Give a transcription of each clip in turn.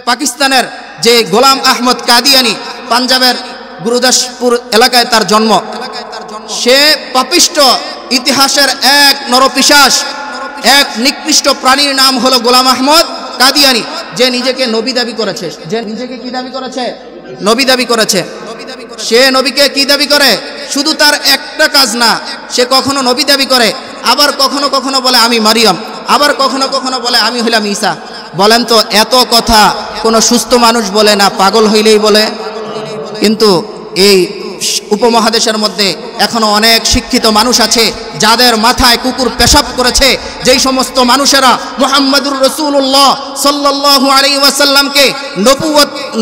পাকিস্তানের যে গোলাম আহমদ কাদিয়ানি, পাঞ্জাবের গুরুদাসপুর এলাকায় তার জন্ম। সে পাপিষ্ট ইতিহাসের এক নরপিশাচ, এক নিকৃষ্ট প্রাণীর নাম হলো গোলাম আহমদ কাদিয়ানি, যে নিজেকে নবী দাবি করেছে। যে নিজেকে কি দাবি করেছে? নবী দাবি করেছে। সে নবীকে কি দাবি করে? শুধু তার একটা কাজ না, সে কখনো নবী দাবি করে, আবার কখনো কখনো বলে আমি মারিয়াম, আবার কখনো কখনো বলে আমি হইলাম ঈসা। বলেন তো, এত কথা কোনো সুস্থ মানুষ বলে না, পাগল হইলেই বলে? কিন্তু এই উপমহাদেশের মধ্যে এখনো অনেক শিক্ষিত মানুষ আছে যাদের মাথায় কুকুর পেশাব করেছে। যেই সমস্ত মানুষেরা মুহাম্মাদুর রাসূলুল্লাহ সাল্লাল্লাহু আলাইহি ওয়াসাল্লামকে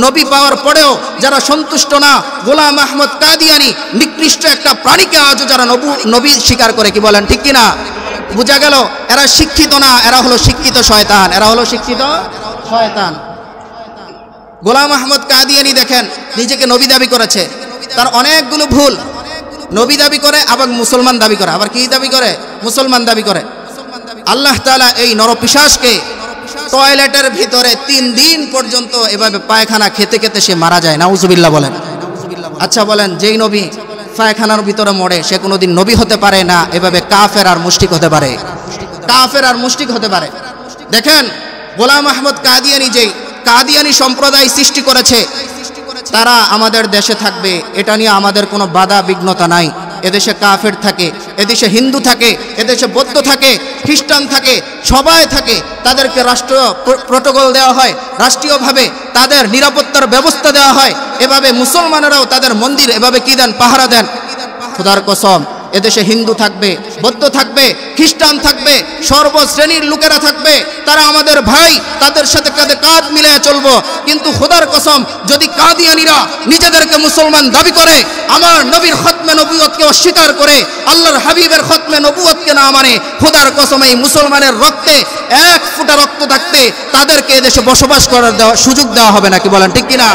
নবী পাওয়ার পরেও যারা সন্তুষ্ট না, গোলাম আহমদ কাদিয়ানি নিকৃষ্ট একটা প্রাণীকে আজও যারা নবী স্বীকার করে। কি বলেন, ঠিক কিনা? বোঝা গেল এরা শিক্ষিত না, এরা হলো শিক্ষিত শয়তান, এরা হলো শিক্ষিত শয়তান। গোলাম আহমদ কাদিয়ানি দেখেন নিজেকে নবী দাবি করেছে, তার অনেকগুলো ভুল। নবী দাবি করে, আবার মুসলমান দাবি করে, আবার কি দাবি করে? মুসলমান দাবি করে। আল্লাহ তাআলা এই নরপিশাচকে টয়লেটের ভিতরে 3 দিন পর্যন্ত এভাবে পায়খানা খেতে খেতে সে মারা যায়। নাউজুবিল্লাহ বলেন। আচ্ছা বলেন, যেই নবী পায়খানার ভিতরে মরে সে কোনোদিন নবী হতে পারে না? এভাবে কাফের আর মুশরিক হতে পারে? কাফের আর মুশরিক হতে পারে? দেখেন গোলাম আহমদ কাদিয়ানি যেই কাদিয়ানি সম্প্রদায় সৃষ্টি করেছে, তারা আমাদের দেশে থাকবে, এটা নিয়ে আমাদের কোনো বাধা বিঘ্নতা নাই। এদেশে কাফের থাকে, এদেশে হিন্দু থাকে, এদেশে বৌদ্ধ থাকে, খ্রিস্টান থাকে, সবাই থাকে। তাদেরকে রাষ্ট্রীয় প্রটোকল দেওয়া হয়, রাষ্ট্রীয়ভাবে তাদের নিরাপত্তার ব্যবস্থা দেওয়া হয়। এভাবে মুসলমানেরাও তাদের মন্দির এভাবে কি দেন? পাহারা দেন। খোদার কসম, এদেশে হিন্দু থাকবে, বৌদ্ধ থাকবে, খ্রিস্টান থাকবে, সর্বশ্রেণীর লোকেরা থাকবে, তারা আমাদের ভাই, তাদের সাথে কাঁধে কাঁধ মিলিয়ে চলবো। কিন্তু খোদার কসম, যদি কাদিয়ানিরা নিজেদেরকে মুসলমান দাবি করে, আমার নবীর খতমে নবুয়তকে অস্বীকার করে, আল্লাহর হাবিবের খতমে নবুয়তকে না মানে, খোদার কসম এই মুসলমানের রক্তে 1 ফোঁটা রক্ত থাকতে তাদেরকে এদেশে বসবাস করার সুযোগ দেওয়া হবে না। কি বলেন, ঠিক কিনা?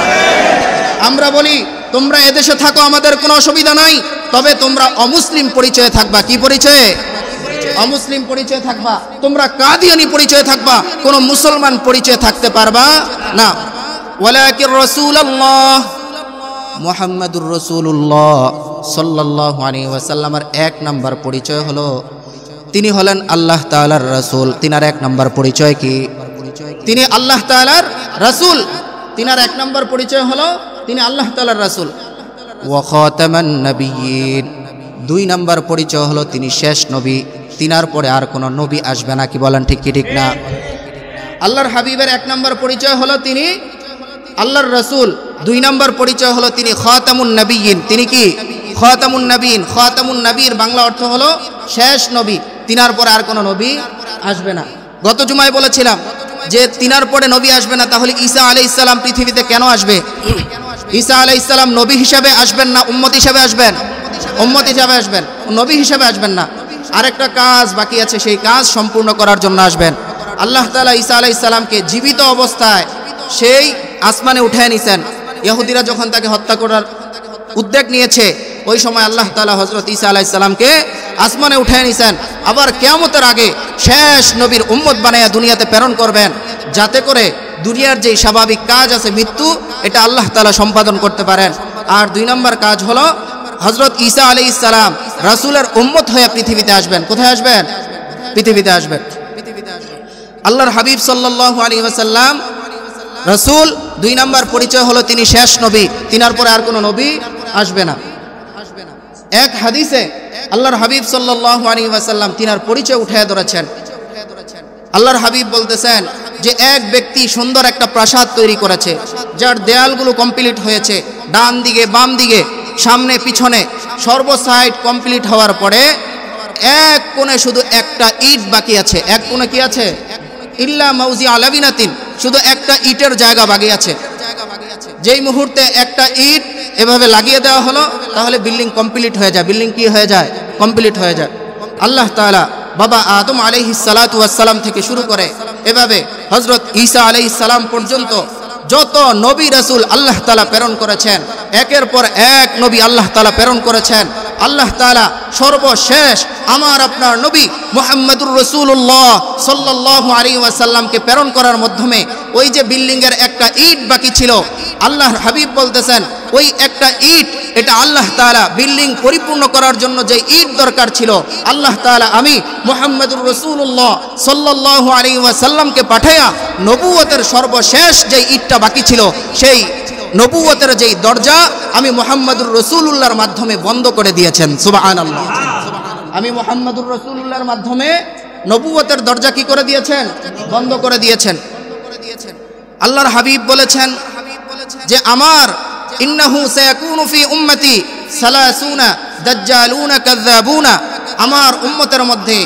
আমরা বলি তোমরা এদেশে থাকো, আমাদের কোনো অসুবিধা নাই, তবে তোমরা অমুসলিম পরিচয়ে থাকবা। কি পরিচয়ে? অমুসলিম পরিচয়ে থাকবা। তোমরা কাদিয়ানি পরিচয়ে থাকবা, কোনো মুসলমান পরিচয়ে থাকতে পারবা না। ওয়ালাকির রাসূলুল্লাহ মুহাম্মাদুর রাসূলুল্লাহ সাল্লাল্লাহু আলাইহি ওয়াসাল্লামের 1 নাম্বার পরিচয় হলো তিনি হলেন আল্লাহ তাআলার রাসূল। তিনার 1 নাম্বার পরিচয় কি? তিনি আল্লাহ তাআলার রাসূল। তিনার 1 নাম্বার পরিচয় হলো তিনি আল্লাহ তাআলার রাসূল। ওয়া খাতামান নাবিয়্যিন, 2 নাম্বার পরিচয় হলো তিনি শেষ নবী, তিনার পরে আর কোনো নবী আসবে না। কি বলেন, ঠিক কি ঠিক না? আল্লাহর হাবিবের 1 নাম্বার পরিচয় হলো তিনি আল্লাহর রাসূল। 2 নাম্বার পরিচয় হলো তিনি খাতামুন নাবিয়্যিন। তিনি কি? খাতামুন নাবিয়্যিন। খাতামুন নবীর বাংলা অর্থ হলো শেষ নবী, তিনার পরে আর কোনো নবী আসবে না। গত জুমায় বলেছিলাম যে তিনার পরে নবী আসবে না, তাহলে ঈসা আলাইহিস সালাম পৃথিবীতে কেন আসবে? ঈসা আলাইহিস সালাম নবী হিসাবে আসবেন না উম্মত হিসাবে আসবেন? উম্মত হিসাবে আসবেন, নবী হিসাবে আসবেন না। আরেকটা কাজ বাকি আছে, সেই কাজ সম্পূর্ণ করার জন্য আসবেন। আল্লাহ তাআলা ঈসা আলাইহিস সালামকে জীবিত অবস্থায় সেই আসমানে উঠায় নিয়েছেন। ইহুদিরা যখন তাকে হত্যা করার উদ্যোগ নিয়েছে, ওই সময় আল্লাহ তাআলা হযরত ঈসা আলাইহিস সালামকে আসমানে উঠায় নিয়েছেন। আবার কিয়ামতের আগে শেষ নবীর উম্মত বানায়া দুনিয়াতে প্রেরণ করবেন, যাতে করে দুনিয়ার যে স্বাভাবিক কাজ আছে মৃত্যু, এটা আল্লাহ তাআলা সম্পাদন করতে পারেন। আর 2 নম্বর কাজ হলো হযরত ঈসা আলাইহিস সালাম রাসূলের উম্মত হয়ে পৃথিবীতে আসবেন। কোথায় আসবেন? পৃথিবীতে আসবেন। আল্লাহর হাবিব সাল্লাল্লাহু আলাইহি ওয়াসাল্লাম রাসূল। 2 নম্বর পরিচয় হলো তিনি শেষ নবী, তিনার পরে আর কোনো নবী আসবে না। এক হাদিসে আল্লাহর হাবিব সাল্লাল্লাহু আলাইহি ওয়াসাল্লাম তিনার পরিচয় উঠায় ধরেছেন। আল্লাহর হাবিব বলতেছেন যে এক ব্যক্তি সুন্দর একটা প্রাসাদ তৈরি করেছে, যার দেয়ালগুলো কমপ্লিট হয়েছে, ডান দিকে বাম দিকে সামনে পিছনে সর্ব সাইড কমপ্লিট হওয়ার পরে এক কোণে শুধু একটা ইট বাকি আছে। এক কোণে কি আছে? ইল্লা মাউজি আলাবিনাতিন, শুধু একটা ইটের জায়গা বাকি আছে। যেই মুহূর্তে একটা ইট এভাবে লাগিয়ে দেওয়া হলো, তাহলে বিল্ডিং কমপ্লিট হয়ে যায়। বিল্ডিং কি হয়ে যায়? কমপ্লিট হয়ে যায়। আল্লাহ তাআলা বাবা আদম আলাইহিস সালাতু ওয়াস সালাম থেকে শুরু করে এভাবে হযরত ঈসা আলাইহিস সালাম পর্যন্ত যত নবী রাসূল আল্লাহ তাআলা প্রেরণ করেছেন, একের পর এক নবী আল্লাহ তাআলা প্রেরণ করেছেন। আল্লাহ তাআলা সর্বশেষ আমার আপনার নবী মুহাম্মদুর রাসূলুল্লাহ সাল্লাল্লাহু আলাইহি ওয়াসাল্লামকে প্রেরণ করার মাধ্যমে ওই যে বিল্ডিংয়ের একটা ইট বাকি ছিল, আল্লাহর হাবিব বলতেছেন ওই একটা ইট, এটা আল্লাহ তাআলা বিল্ডিং পরিপূর্ণ করার জন্য যে ইট দরকার ছিল, আল্লাহ তাআলা আমি মুহাম্মদুর রাসূলুল্লাহ সাল্লাল্লাহু আলাইহি ওয়াসাল্লামকে পাঠায়া নবুয়তের সর্বশেষ যে ইটটা বাকি ছিল, সেই নবুয়তের যেই দরজা আমি মুহাম্মদুর রাসূলুল্লাহর মাধ্যমে বন্ধ করে দিয়েছেন। সুবহানাল্লাহ। আমি মুহাম্মদুর রাসূলুল্লাহর মাধ্যমে নবুয়তের দরজা কি করে দিয়েছেন? বন্ধ করে দিয়েছেন। আল্লাহর হাবিব বলেছেন যে আমার ইন্নাহু সায়াকুনু ফি উম্মতি সালাসুনা দাজ্জালুনা কাযাবুনা, আমার উম্মতের মধ্যে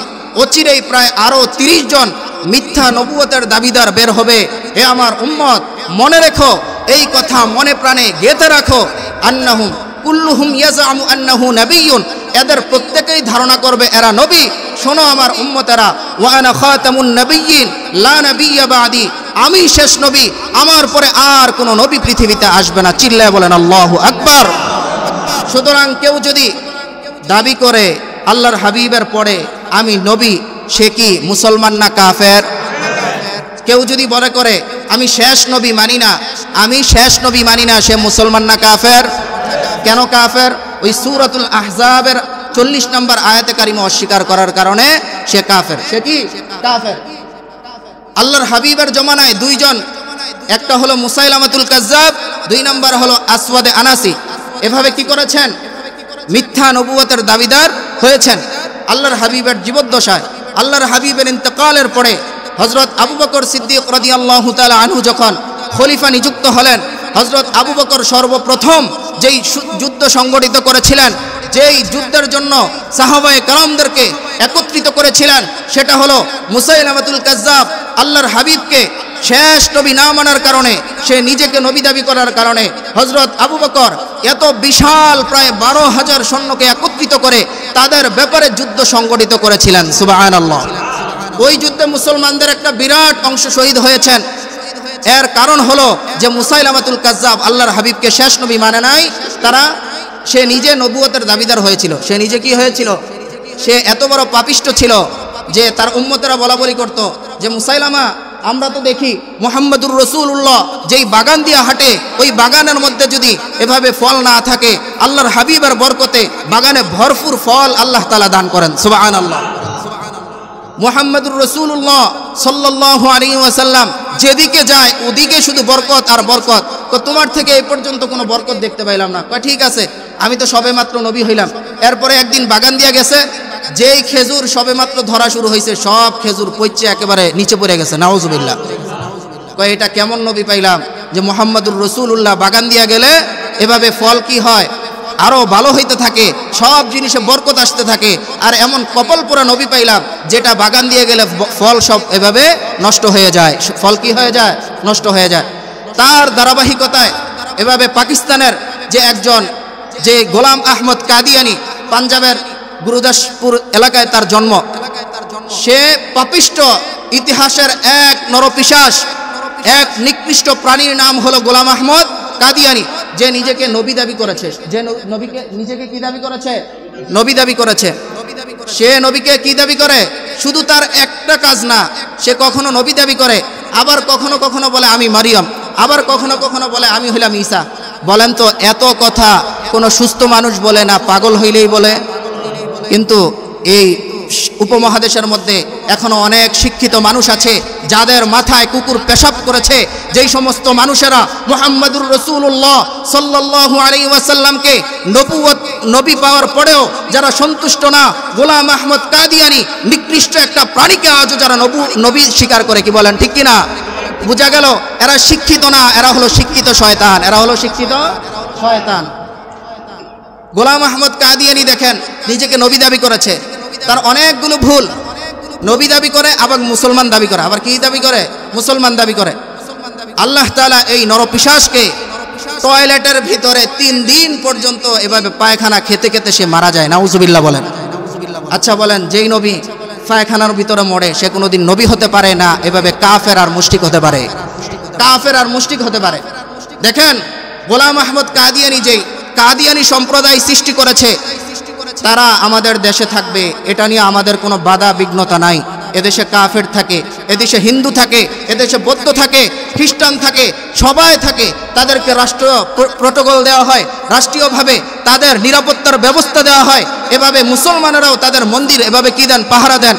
অচিরেই প্রায় আরো 30 জন মিথ্যা নবুয়তের দাবিদার বের হবে। হে আমার উম্মত, মনে রেখো, এই কথা মনে প্রাণে গেঁথে রাখো, আন্নাহুম কুল্লুহুম ইয়াজআমু আন্নাহু নাবিয়্যুন, এদের প্রত্যেকেই ধারণা করবে এরা নবী। শোনো আমার উম্মতেরা, ওয়া আনা খাতামুন নাবিয়্যিন লা নাবিয়্যা বাদি, আমি শেষ নবী, আমার পরে আর কোনো নবী পৃথিবীতে আসবে না। চিল্লায় বলেন আল্লাহু আকবার। সুতরাং কেউ যদি দাবি করে আল্লাহর হাবিবের পরে আমি নবী, সে কি মুসলমান না কাফের? কেউ যদি বলে করে আমি শেষ নবী মানি না, আমি শেষ নবী মানি না, সে মুসলমান না কাফের? কেন কাফের? ওই সূরাতুল আহজাবের 40 নম্বর আয়াতে কারিমা অস্বীকার করার কারণে সে কাফের। সে কি কাফের? আল্লাহর হাবিবের জমানায় দুইজন, একটা হলো মুসাইলামাতুল কাজ্জাব, 2 নম্বর হলো আসওয়াদে আনাসি, এভাবে কি করেছেন? মিথ্যা নবুয়তের দাবিদার হয়েছেন। আল্লাহর হাবিবের জীবদ্দশায়, আল্লাহর হাবিবের ইন্তেকালের পরে হযরত আবু বকর সিদ্দিক রাদিয়াল্লাহু তাআলা আনহু যখন খলিফা নিযুক্ত হলেন, হযরত আবু বকর সর্বপ্রথম যেই যুদ্ধ সংগঠিত করেছিলেন, যেই যুদ্ধের জন্য সাহাবায়ে কেরামদেরকে একত্রিত করেছিলেন, সেটা হলো মুসাইলামাতুল কাজ্জাব আল্লাহর হাবিবকে শেষ নবী না মানার কারণে, সে নিজেকে নবী দাবি করার কারণে হযরত আবু বকর এত বিশাল প্রায় 12,000 সৈন্যকে একত্রিত করে তাদের ব্যাপারে যুদ্ধ সংগঠিত করেছিলেন। সুবহানাল্লাহ। ওই যুদ্ধে মুসলমানদের একটা বিরাট অংশ শহীদ হয়েছেন। এর কারণ হলো যে মুসাইলামাতুল কাজ্জাব আল্লাহর হাবিবকে শেষ নবী মানে নাই, সে নিজে নবুয়তের দাবিদার হয়েছিল। সে নিজে কি হয়েছিল? সে এত বড় পাপিষ্ঠ ছিল যে তার উম্মতেরা বলা বলি করত যে মুসাইলামা, আমরা তো দেখি মুহাম্মদুর রাসূলুল্লাহ যেই বাগান দিয়ে হাঁটে, ওই বাগানের মধ্যে যদি এভাবে ফল না থাকে, আল্লাহর হাবিবের বরকতে বাগানে ভরপুর ফল আল্লাহ তাআলা দান করেন। সুবহানাল্লাহ। মুহাম্মদুর রাসূলুল্লাহ সাল্লাল্লাহু আলাইহি ওয়াসাল্লাম যেদিকে যায় ওদিকে শুধু বরকত আর বরকত। তো তোমার থেকে এই পর্যন্ত কোনো বরকত দেখতে পাইলাম না। কয় ঠিক আছে, আমি তো সবেমাত্র নবী হইলাম। এরপরে একদিন বাগান দিয়ে গেছে, যেই খেজুর সবেমাত্র ধরা শুরু হয়েছে, সব খেজুর পচে একেবারে নিচে পড়ে গেছে। নাউজুবিল্লাহ। কয় এটা কেমন নবী পাইলাম যে মুহাম্মদুর রাসূলুল্লাহ বাগান দিয়ে গেলে এভাবে ফল কি হয়, আরো ভালো হইতে থাকে, সব জিনিসে বরকত আসতে থাকে। আর এমন কপাল পোড়া নবী পাইলাম যেটা বাগান দিয়ে গেলে ফল সব এভাবে নষ্ট হয়ে যায়। ফল কি হয়ে যায়? নষ্ট হয়ে যায়। তার ধারাবাহিকতায় এভাবে পাকিস্তানের যে একজন, যে গোলাম আহমদ কাদিয়ানি, পাঞ্জাবের গুরুদাসপুর এলাকায় তার জন্ম, সে পাপিষ্ট ইতিহাসের এক নরপিশাচ, এক নিকৃষ্ট প্রাণীর নাম হলো গোলাম আহমদ কাদিয়ানি, যে নিজেকে নবী দাবি করেছে। যে নবীকে নিজেকে কি দাবি করেছে? নবী দাবি করেছে। সে নবীকে কি দাবি করে? শুধু তার একটা কাজ না, সে কখনো নবী দাবি করে, আবার কখনো কখনো বলে আমি মারিয়াম, আবার কখনো কখনো বলে আমি হইলাম ঈসা। বলেন তো, এত কথা কোনো সুস্থ মানুষ বলে না, পাগল হইলেই বলে? কিন্তু এই উপমহাদেশের মধ্যে এখনো অনেক শিক্ষিত মানুষ আছে যাদের মাথায় কুকুর পেশাব করেছে। যেই সমস্ত মানুষেরা মুহাম্মদুর রাসূলুল্লাহ সাল্লাল্লাহু আলাইহি ওয়াসাল্লামকে নবী পাওয়ার পরেও যারা সন্তুষ্ট না, গোলাম আহমদ কাদিয়ানি নিকৃষ্ট একটা প্রাণীকে আজও যারা নবী স্বীকার করে। কি বলেন, ঠিক কিনা? বোঝা গেল এরা শিক্ষিত না, এরা হলো শিক্ষিত শয়তান। এরা হলো শিক্ষিত শয়তান। গোলাম আহমদ কাদিয়ানি দেখেন নিজেকে নবী দাবি করেছে, তার অনেকগুলো ভুল। নবী দাবি করে, আবার মুসলমান দাবি করে, আবার কি দাবি করে? মুসলমান দাবি করে। আল্লাহ তাআলা এই নরপিশাচকে টয়লেটের ভিতরে 3 দিন পর্যন্ত এভাবে পায়খানা খেতে খেতে সে মারা যায়। নাউজুবিল্লাহ বলেন। আচ্ছা বলেন, যেই নবী পায়খানার ভিতরে মরে সে কোনোদিন নবী হতে পারে না? এভাবে কাফের আর মুশরিক হতে পারে? কাফের আর মুশরিক হতে পারে। দেখেন গোলাম আহমদ কাদিয়ানি যেই কাদিয়ানি সম্প্রদায় সৃষ্টি করেছে, তারা আমাদের দেশে থাকবে, এটা নিয়ে আমাদের কোনো বাধা বিঘ্নতা নাই। এদেশে কাফের থাকে, এদেশে হিন্দু থাকে, এদেশে বৌদ্ধ থাকে, খ্রিস্টান থাকে, সবাই থাকে। তাদেরকে রাষ্ট্রীয় প্রোটোকল দেওয়া হয়, রাষ্ট্রীয়ভাবে তাদের নিরাপত্তার ব্যবস্থা দেওয়া হয়। এভাবে মুসলমানেরাও তাদের মন্দির এভাবে কি দেন, পাহারা দেন।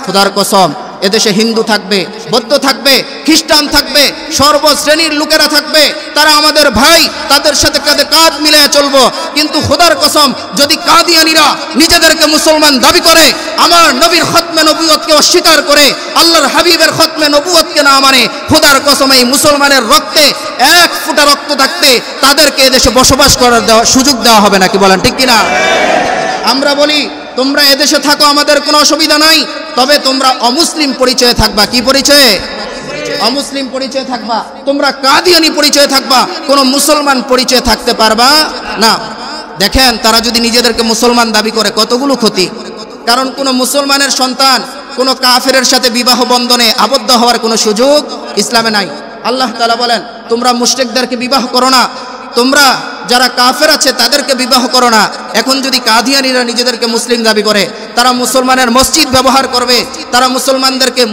খোদার কসম, এদেশে হিন্দু থাকবে, বৌদ্ধ থাকবে, খ্রিস্টান থাকবে, সর্বশ্রেণীর লোকেরা থাকবে। তারা আমাদের ভাই, তাদের সাথে কাঁধে কাঁধ মিলিয়ে চলবো। কিন্তু খোদার কসম, যদি কাদিয়ানীরা নিজেদেরকে মুসলমান দাবি করে, আমার নবীর খতমে নবুয়তকে অস্বীকার করে, আল্লাহর হাবিবের খতমে নবুয়তকে না মানে, খোদার কসম এই মুসলমানের রক্তে এক ফোঁটা রক্ত থাকতে তাদেরকে এদেশে বসবাস করার সুযোগ দেওয়া হবে না। কি বলেন ঠিক কিনা? আমরা বলি তোমরা এদেশে থাকো, আমাদের কোনো অসুবিধা নাই, তবে তোমরা অমুসলিম পরিচয়ে থাকবা। কি পরিচয়ে? অমুসলিম পরিচয়ে থাকবা। তোমরা কাদিয়ানী পরিচয়ে থাকবা, কোনো মুসলমান পরিচয়ে থাকতে পারবা না। দেখেন, তারা যদি নিজেদেরকে মুসলমান দাবি করে কতগুলো ক্ষতি। কারণ কোনো মুসলমানের সন্তান কোনো কাফেরের সাথে বিবাহ বন্ধনে আবদ্ধ হওয়ার কোনো সুযোগ ইসলামে নাই। আল্লাহ তাআলা বলেন, তোমরা মুশরিকদেরকে বিবাহ করো না, তোমরা যারা কাফের আছে তাদেরকে বিবাহ করো না। এখন যদি কাদিয়ানীরা নিজেদেরকে মুসলিম দাবি করে, তারা মুসলমানের মসজিদ ব্যবহার করবে, তারা মুসলমানদেরকে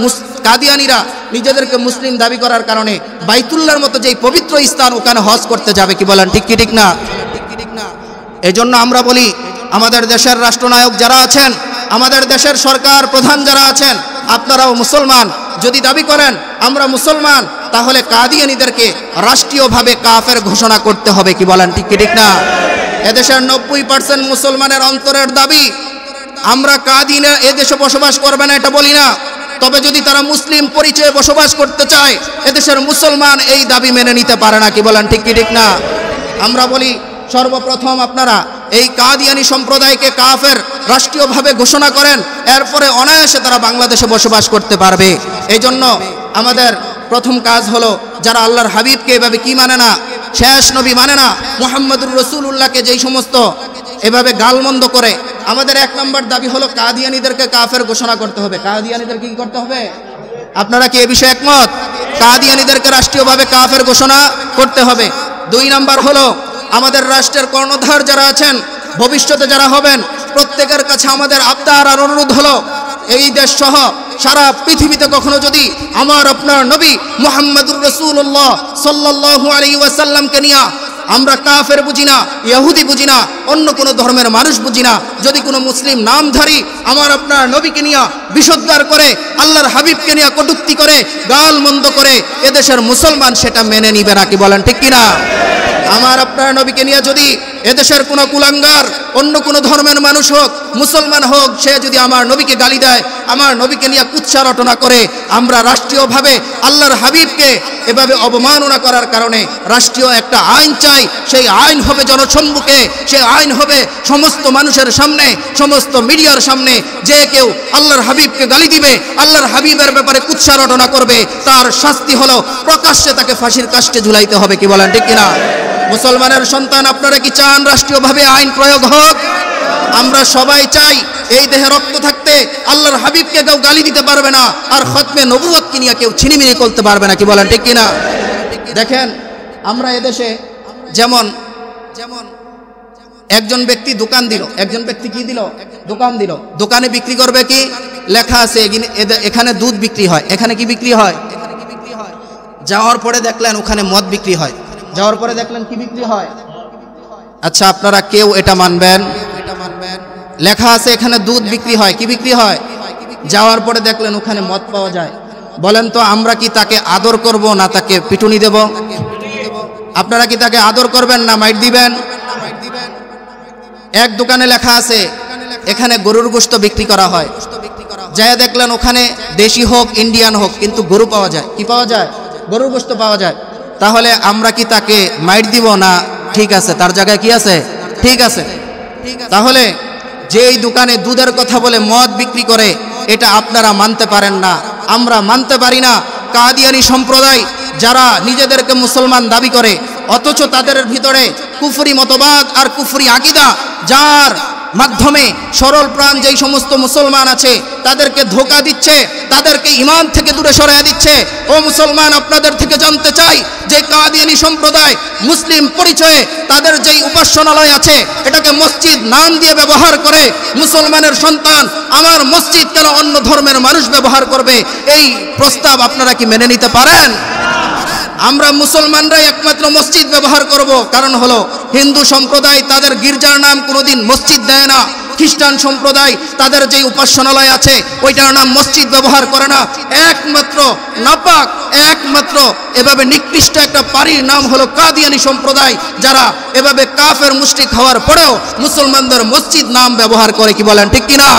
কাদিয়ানীরা নিজেদেরকে মুসলিম দাবি করার কারণে বাইতুল্লাহর মতো যেই পবিত্র স্থান, ওখানে হজ করতে যাবে। কি বলেন ঠিক কি ঠিক না? এজন্য আমরা বলি, আমাদের দেশের রাষ্ট্রনায়ক যারা আছেন, আমাদের দেশের সরকার প্রধান যারা আছেন, আপনারাও মুসলমান যদি দাবি করেন আমরা মুসলমান, তাহলে কাদিয়ানীদেরকে রাষ্ট্রীয়ভাবে কাফের ঘোষণা করতে হবে। কি বলেন ঠিক কি ঠিক না? এদেশের 90% মুসলমানের অন্তরের দাবি, আমরা কাদিয়ানী এদেশে বসবাস করবে না এটা বলি না, তবে যদি তারা মুসলিম পরিচয়ে বসবাস করতে চায়, এদেশের মুসলমান এই দাবি মেনে নিতে পারে না। কি বলেন ঠিক কি ঠিক না? আমরা বলি, সর্বপ্রথম আপনারা এই কাদিয়ানী সম্প্রদায়কে কাফের রাষ্ট্রীয়ভাবে ঘোষণা করেন, এরপরে অনায়াসে তারা বাংলাদেশে বসবাস করতে পারবে। এই জন্য আমাদের প্রথম কাজ হলো, যারা আল্লাহর হাবিবকে এভাবে কি মানে না, শেষ নবী মানে না, মুহাম্মদুর রাসূলুল্লাহকে যেই সমস্ত এভাবে গালমন্দ করে, আমাদের 1 নম্বর দাবি হলো কাদিয়ানীদেরকে কাফের ঘোষণা করতে হবে। কাদিয়ানীদেরকে কি করতে হবে? আপনারা কি এ বিষয়ে একমত? কাদিয়ানীদেরকে রাষ্ট্রীয়ভাবে কাফের ঘোষণা করতে হবে। 2 নম্বর হলো, আমাদের রাষ্ট্রের কর্ণধার যারা আছেন, ভবিষ্যতে যারা হবেন, প্রত্যেকের কাছে আমাদের আবদার আর অনুরোধ হলো, এই দেশ সহ সারা পৃথিবীতে কখনো যদি আমার আপনার নবী মুহাম্মদুর রাসূলুল্লাহ সাল্লাল্লাহু আলাইহি ওয়াসাল্লামকে নিয়ে আমরা কাফের বুঝি না, ইহুদি বুঝি না, অন্য কোনো ধর্মের মানুষ বুঝি না, যদি কোনো মুসলিম নামধারী আমার আপনার নবীকে নিয়ে বিষোদ্গার করে, আল্লাহর হাবিবকে নিয়ে কটূক্তি করে, গাল মন্দ করে, এদেশের মুসলমান সেটা মেনে নিবে না। কি বলেন ঠিক কিনা? আমার আপনার নবীকে নিয়ে যদি এদেশের কোনো কুলাঙ্গার, অন্য কোনো ধর্মের মানুষ হোক, মুসলমান হোক, সে যদি আমার নবীকে গালি দেয়, আমার নবীকে নিয়ে কুৎসা রটনা করে, আমরা রাষ্ট্রীয়ভাবে আল্লাহর হাবিবকে এভাবে অবমাননা করার কারণে রাষ্ট্রীয় একটা আইন চাই। সেই আইন হবে জনসম্মুখে, সেই আইন হবে সমস্ত মানুষের সামনে, সমস্ত মিডিয়ার সামনে। যে কেউ আল্লাহর হাবিবকে গালি দিবে, আল্লাহর হাবিবের ব্যাপারে কুৎসা রটনা করবে, তার শাস্তি হলো প্রকাশ্যে তাকে ফাঁসির কাস্টে ঝুলাইতে হবে। কি বলেন ঠিক কিনা? মুসলমানের সন্তান, আপনারা কি চান রাষ্ট্রীয়ভাবে আইন প্রয়োগ হোক? আমরা সবাই চাই। এই দেহে রক্ত থাকতে আল্লাহর হাবিবকে কেউ গালি দিতে পারবে না, আর খতমে নবুয়তকে নিয়ে কেউ ছিনিমিনি করতে পারবে না। কি বলেন ঠিক কিনা? দেখেন, আমরা এদেশে যেমন একজন ব্যক্তি দোকান দিল, একজন ব্যক্তি কি দিল? দোকান দিল। দোকানে বিক্রি করবে কি? লেখা আছে এখানে দুধ বিক্রি হয়। এখানে কি বিক্রি হয়? যাওয়ার পরে দেখলেন ওখানে মদ বিক্রি হয়। যাওয়ার পরে দেখলেন কি বিক্রি হয়? আচ্ছা, আপনারা কেউ এটা মানবেন? লেখা আছে এখানে দুধ বিক্রি হয়, কি বিক্রি হয়? যাওয়ার পরে দেখলেন ওখানে মদ পাওয়া যায়। বলেন তো, আমরা কি তাকে আদর করব না তাকে পিটুনি দেব? আপনারা কি তাকে আদর করবেন না মাইট দিবেন? এক দোকানে লেখা আছে এখানে গরুর গোশত বিক্রি করা হয়। যায় দেখলেন ওখানে দেশি হোক ইন্ডিয়ান হোক, কিন্তু গরু পাওয়া যায়। কি পাওয়া যায়? গরুর গোশত পাওয়া যায়। তাহলে আমরা কি তাকে মাইট দিব না ঠিক আছে, তার জায়গায় কি আছে? ঠিক আছে। তাহলে যেই দোকানে দুধের কথা বলে মদ বিক্রি করে, এটা আপনারা মানতে পারেন না, আমরা মানতে পারি না। কাদিয়ানী সম্প্রদায় যারা নিজেদেরকে মুসলমান দাবি করে, অথচ তাদের ভিতরে কুফরি মতবাদ আর কুফরি আকীদা, যার মাধ্যমে সরল প্রাণ যেই সমস্ত মুসলমান আছে তাদেরকে ধোঁকা দিচ্ছে, তাদেরকে ঈমান থেকে দূরে সরিয়ে দিচ্ছে। ও মুসলমান, আপনাদের থেকে জানতে চাই যে কাদিয়ানী সম্প্রদায় মুসলিম পরিচয়ে তাদের যেই উপাসনালয় আছে এটাকে মসজিদ নাম দিয়ে ব্যবহার করে, মুসলমানের সন্তান আমার মসজিদ কেন অন্য ধর্মের মানুষ ব্যবহার করবে, এই প্রস্তাব আপনারা কি মেনে নিতে পারেন? আমরা মুসলমানরাই একমাত্র মসজিদ ব্যবহার করব, কারণ হলো হিন্দু সম্প্রদায় তাদের গির্জার নাম কোনোদিন মসজিদ দেয় না, খ্রিস্টান সম্প্রদায় তাদের যে উপাসনালয় আছে ওইটার নাম মসজিদ ব্যবহার করে না। একমাত্র নাপাক, একমাত্র এভাবে নিকৃষ্ট একটা পারির নাম হলো কাদিয়ানী সম্প্রদায়, যারা এভাবে কাফের মুশরিক হওয়ার পরেও মুসলমানদের মসজিদ নাম ব্যবহার করে। কি বলেন ঠিক কিনা?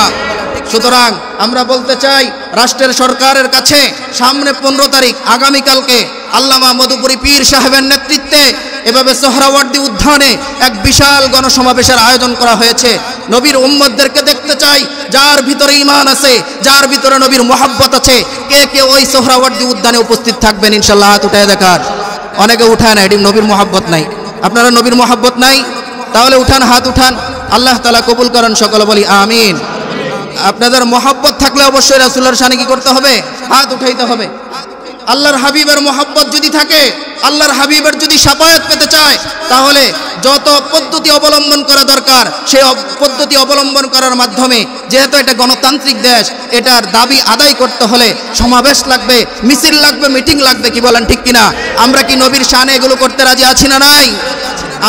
সুতরাং আমরা বলতে চাই রাষ্ট্রের সরকারের কাছে সামনে 15 তারিখ আগামীকালকে আল্লামা মধুপুরী পীর সাহেবের নেতৃত্বে এভাবে সোহরাওয়ার্দী উদ্যানে এক বিশাল গণসমাবেশের আয়োজন করা হয়েছে। নবীর উম্মতদেরকে দেখতে চাই যার ভিতরে ঈমান আছে, যার ভিতরে নবীর মুহাব্বত আছে, কে কে ওই সোহরাওয়ার্দী উদ্যানে উপস্থিত থাকবেন ইনশাআল্লাহ হাত উঠায় দেখার। অনেকে উঠায় না, এটি নবীর মুহাব্বত নাই। আপনারা নবীর মুহাব্বত নাই তাহলে উঠান, হাত উঠান, আল্লাহ তাআলা কবুল করেন, সকলে বলি আমিন। আপনাদের মহব্বত থাকলে অবশ্যই রাসূলের শানে কি করতে হবে? হাত উঠাইতে হবে। আল্লাহর হাবিবের মহব্বত যদি থাকে, আল্লাহর হাবিবের যদি শাফায়াত পেতে চায়, তাহলে যত পদ্ধতি অবলম্বন করা দরকার সেই পদ্ধতি অবলম্বন করার মাধ্যমে, যেহেতু এটা গণতান্ত্রিক দেশ, এটার দাবি আদায় করতে হলে সমাবেশ লাগবে, মিছিল লাগবে, মিটিং লাগবে। কি বলেন ঠিক কিনা? আমরা কি নবীর শানে এগুলো করতে রাজি আছি না নাই?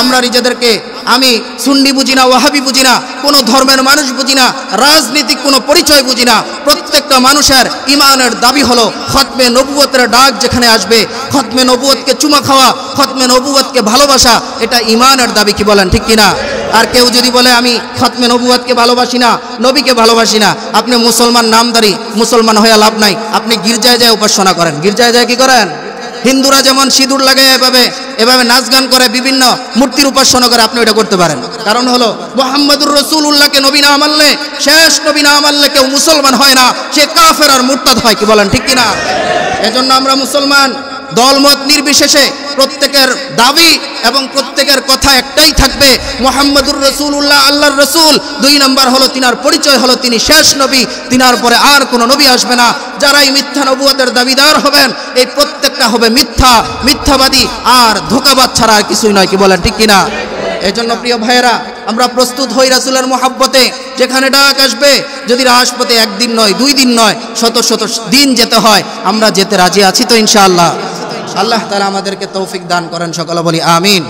আমরা নিজেদেরকে আমি সুন্নি বুঝি না, ওয়াহাবি বুঝি না, কোনো ধর্মের মানুষ বুঝি না, রাজনীতিক কোনো পরিচয় বুঝি না। প্রত্যেকটা মানুষের ইমানের দাবি হলো খতমে নবুয়তের ডাক যেখানে আসবে, খতমে নবুয়তকে চুমা খাওয়া, খতমে নবুয়তকে ভালোবাসা, এটা ইমানের দাবি। কি বলেন ঠিক কিনা? আর কেউ যদি বলে আমি খতমে নবুয়তকে ভালোবাসি না, নবীকে ভালোবাসি না, আপনি মুসলমান নামদারি, মুসলমান হয়ে লাভ নাই। আপনি গির্জায় যায় উপাসনা করেন। গির্জায় যায় কি করেন? হিন্দুরা যেমন সিঁদুর লাগে এভাবে নাচ গান করে, বিভিন্ন মূর্তির উপাসনা করে, আপনি এটা করতে পারেন। কারণ হলো মুহাম্মদুর রাসূলুল্লাহকে নবী না মানলে, শেষ নবী না মানলে কেউ মুসলমান হয় না, সে কাফের আর মুরতাদ হয়। কি বলেন ঠিক কিনা? এজন্য আমরা মুসলমান দলমত নির্বিশেষে প্রত্যেকের দাবি এবং প্রত্যেকের কথা একটাই থাকবে, মুহাম্মদুর রাসূলুল্লাহ আল্লাহর রাসূল। 2 নম্বর হলো তিনার পরিচয় হলো তিনি শেষ নবী, তিনার পরে আর কোনো নবী আসবে না। যারাই মিথ্যা নবুয়তের দাবিদার হবেন, এই প্রত্যেকটা হবে মিথ্যাবাদী আর ধোঁকাবাজ ছাড়া আর কিছুই নয়। কি বলেন ঠিক কিনা? এজন্য প্রিয় ভাইয়েরা, আমরা প্রস্তুত হই রাসূলের মুহাব্বতে। যেখানে ডাক আসবে, যদি রাজপথে একদিন নয়, 2 দিন নয়, শত শত দিন যেতে হয়, আমরা যেতে রাজি আছি তো ইনশাআল্লাহ। আল্লাহ তাআলা আমাদেরকে তৌফিক দান করেন, সকলে বলি আমিন।